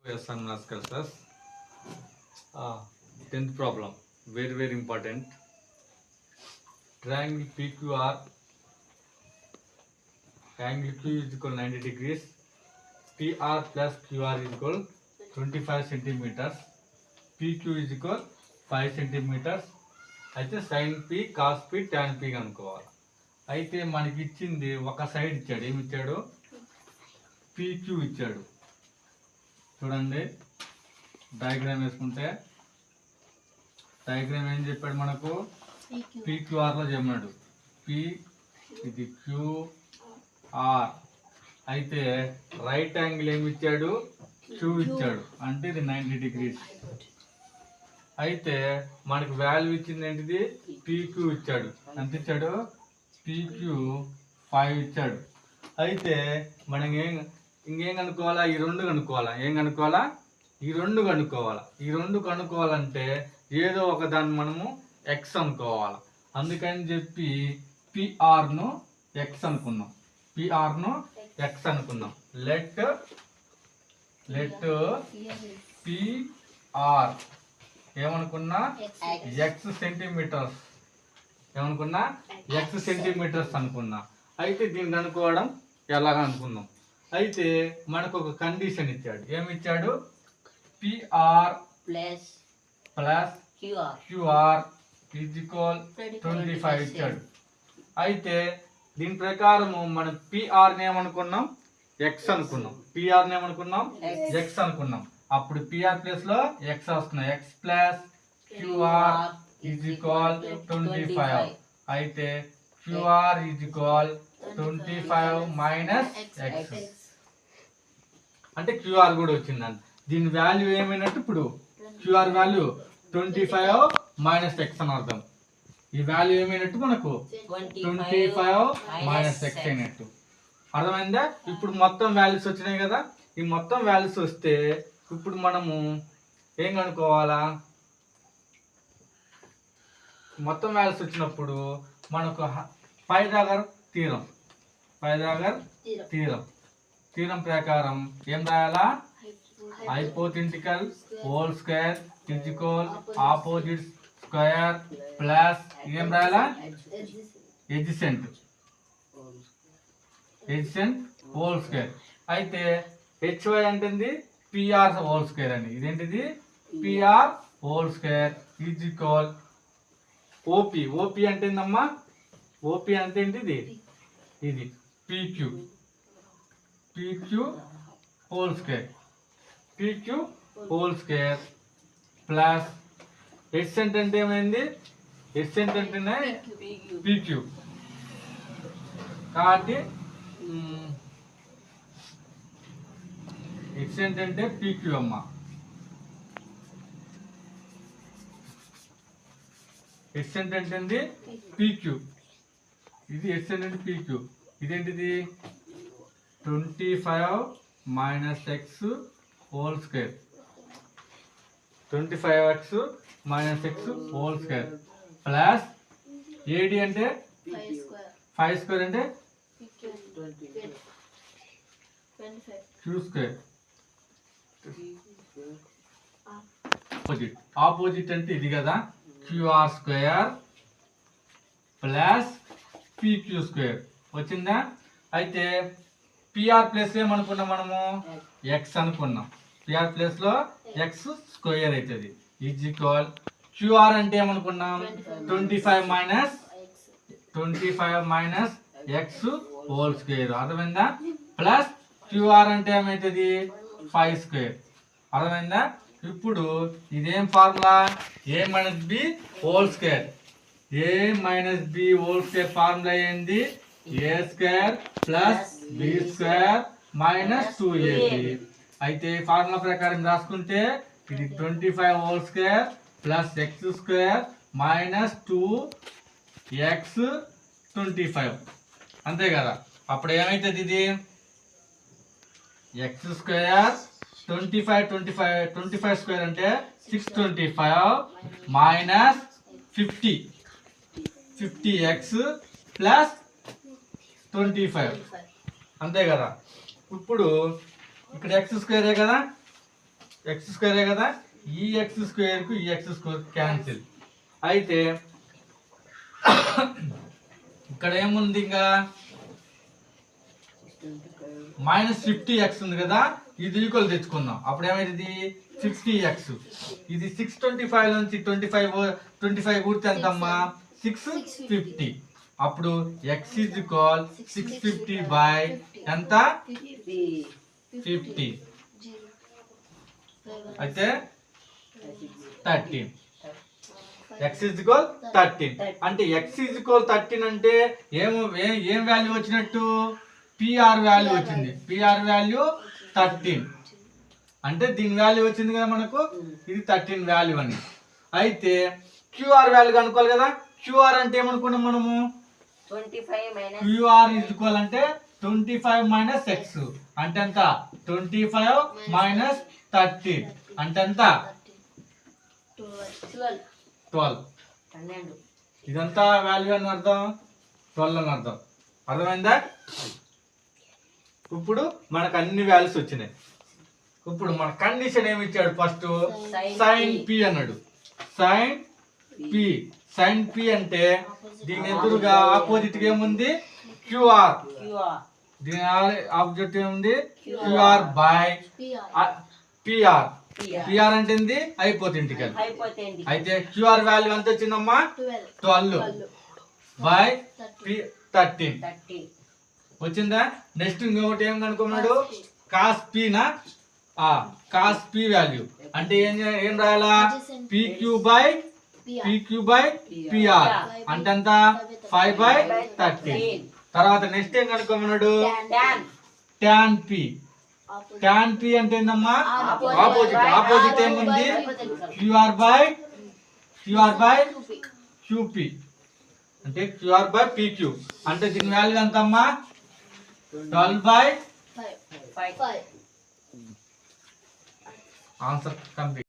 Yes, Namaskar, sir. 10th problem, very important. Triangle PQR, angle Q is equal 90 degrees. PR plus QR is equal 25 centimeters. PQ is equal 5 centimeters. అయితే sine P cos P tan P కనుక్కోవాలి. అయితే మనకి ఇచ్చింది ఒక side ఇచ్చాడు. ఏమి ఇచ్చాడు? PQ ఇచ్చాడు. చూడండి డయాగ్రామ్ వేసుకుంటే డయాగ్రామ్ ఏం చెప్పాడు మనకు? PQR లో చెప్పాడు. P ఇది QR. అయితే రైట్ యాంగిల్ ఏమి ఇచ్చాడు? Q ఇచ్చాడు. అంటే ఇది 90 డిగ్రీస్. అయితే మనకు వాల్యూ ఇచ్చింది ఏంటిది? PQ ఇచ్చాడు. ఎంత ఇచ్చాడు? PQ 5 ఇచ్చాడు. అయితే మనం ఇంకేం కనుక్కోవాలా? ఈ రెండు కనుక్కోవాలా. ఏం కనుక్కోవాలా? ఈ రెండు కనుక్కోవాలా. ఈ రెండు కనుక్కోవాలంటే ఏదో ఒక దాన్ని మనము ఎక్స్ అనుకోవాలి. అందుకని చెప్పి పిఆర్ను ఎక్స్ అనుకున్నాం. పిఆర్ను ఎక్స్ అనుకున్నాం. లెట్ పిఆర్ ఏమనుకున్నా? X centimetres. ఏమనుకున్నా? ఎక్స్ సెంటీమీటర్స్ అనుకున్నా. అయితే దీన్ని అనుకోవడం ఎలాగ అనుకుందాం. అయితే మనకు ఒక కండిషన్ ఇచ్చాడు. ఏమి ఇచ్చాడు? PR plus QR is equal 25 ఇచ్చాడు. అయితే దీని ప్రకారము మనం పిఆర్ని ఏమనుకున్నాం? ఎక్స్ అనుకున్నాం. పిఆర్ని ఏమనుకున్నాం? ఎక్స్ అనుకున్నాం. అప్పుడు పిఆర్ ప్లస్ లో ఎక్స్ వస్తున్నాయి. X plus QR is equal 25. అయితే QR is equal 25 minus X. అంటే క్యూఆర్ కూడా వచ్చిందండి. దీని వాల్యూ ఏమైనట్టు? ఇప్పుడు క్యూఆర్ వాల్యూ 25 మైనస్ ఎక్స్ అని అర్థం. ఈ వాల్యూ ఏమైనట్టు మనకు? 25 మైనస్ ఎక్స్ అయినట్టు. అర్థమైందా? ఇప్పుడు మొత్తం వాల్యూస్ వచ్చినాయి కదా. ఈ మొత్తం వాల్యూస్ వస్తే ఇప్పుడు మనము ఏం కనుక్కోవాలా? మొత్తం వాల్యూస్ వచ్చినప్పుడు మనకు పైథాగర్ థీరం ప్రకారం ఏం రాయాలా? Hypothetical whole square is equal opposite square plus ఏం రాయాలా? Adjacent whole square. అయితే హెచ్వై అంటే పిఆర్ హోల్ స్క్వేర్ అని. ఇదేంటిది? PR whole square is equal OP అంటే ఏందమ్మా? ఓపి అంటే ఏంటిది? ఇది PQ whole square plus adjacent అంటే ఏమైంది? ఎడ్సెంట్ అంటేనే PQ. కాబట్టి ఎడ్సెంట్ అంటే PQ అమ్మ. ఎడ్సెంట్ అంటే PQ. ఇది ఎడ్సెంట్ అంటే PQ. ఇదేంటిది? 25 minus X whole square. 25x minus X whole square plus AD అంటే 5 స్క్వేర్ అంటే Q స్క్వేర్. ఆపోజిట్ అంటే ఇది కదా. QR square plus PQ square వచ్చిందా? అయితే పిఆర్ ప్లస్ ఏమనుకున్నాం మనము? ఎక్స్ అనుకున్నాం. పిఆర్ ప్లస్ లో ఎక్స్ స్క్వేర్ అవుతుంది ఈజ్ ఈక్వల్ క్యూఆర్ అంటే ఏమనుకున్నాం? 25 మైనస్ ఎక్స్ హోల్ స్క్వేర్. అర్థమైందా? ప్లస్ క్యూఆర్ అంటే ఏమవుతుంది? 5 స్క్వేర్. అర్థమైందా? ఇప్పుడు ఇదేం formula? A minus B whole square. A minus B whole square formula ఏంది? A square plus B square minus 2ab. అయితే ఫార్ములా ప్రకారం రాసుకుంటే ఇది 25 whole square plus X square minus 2x 25. అంతే కదా. అప్పుడు ఏమైతుంది? ఇది ఎక్స్ స్క్వేర్ 25 స్క్వేర్ అంటే 625 మైనస్ 50x ప్లస్ 25. అంతే కదా. ఇప్పుడు ఇక్కడ ఎక్స్ స్క్వేరే కదా. ఎక్స్ స్క్వేరే కదా, ఈ ఎక్స్ స్క్వేర్కు ఈ ఎక్స్ స్క్వేర్ క్యాన్సిల్. అయితే ఇక్కడ ఏముంది, ఇంకా -50x ఉంది కదా, ఇది ఈక్వల్ తెచ్చుకుందాం. అప్పుడు ఏమైంది 50x. ఇది 625 నుంచి 25 ఊరితే ఎంతమ్మా 650. అప్పుడు x ఈజ్ ఈక్వల్ 650 బై ఎంత 50 అయితే 13. x ఈజ్ ఈక్వల్ 13 అంటే x ఈజ్ ఈక్వల్ 13 అంటే ఏం వాల్యూ వచ్చినట్టు, పిఆర్ వాల్యూ వచ్చింది. పిఆర్ వాల్యూ 13 అంటే దీని వాల్యూ వచ్చింది కదా మనకు, ఇది 13 వాల్యూ అని. అయితే క్యూఆర్ వాల్యూ కనుక్కోవాలి కదా. క్యూఆర్ అంటే ఏమనుకున్నాం మనము, క్యూఆర్ ఈజ్ ఈక్వల్ అంటే 25 మైనస్ ఎక్స్ అంటే ఎంత 25 మైనస్ 13 అంటే ఎంత 12. ఇదంతా వాల్యూ అని అర్థం, 12 అని అర్థం. అర్థమైందా? ఇప్పుడు మనకు అన్ని వాల్యూస్ వచ్చినాయి. ఇప్పుడు మన కండిషన్ ఏమి ఇచ్చాడు, ఫస్ట్ సైన్ పి అన్నాడు. సైన్ పి అంటే దీని ఎదురుగా ఆపోజిట్ ఏముంది క్యూఆర్, దీని ఆపోజిట్ ఏముంది క్యూఆర్ బై పిఆర్. పిఆర్ అంటే ఏంది అయిపోతే ఇంటికి. అయితే క్యూఆర్ వాల్యూ ఎంత వచ్చిందమ్మా 12 బై 13 వచ్చిందా. నెక్స్ట్ ఇంకొకటి ఏం కనుక్కున్నాడు, కాస్ పీనా, కాస్ పి వాల్యూ అంటే ఏం రాయాలా పీక్యూ బై పిఆర్ అంటే ఎంత 5/13. తర్వాత నెక్స్ట్ ఏం కనుక్కోమన్నాడు, ట్యాన్ పి. ట్యాన్ పి అంటే ఏందమ్మా ఆపోజిట్ ఏముంది క్యూఆర్ బై క్యూపి అంటే క్యూఆర్ బై పీక్యూ అంటే దీని వాల్యూ ఎంత అమ్మా 12/5. Answer complete.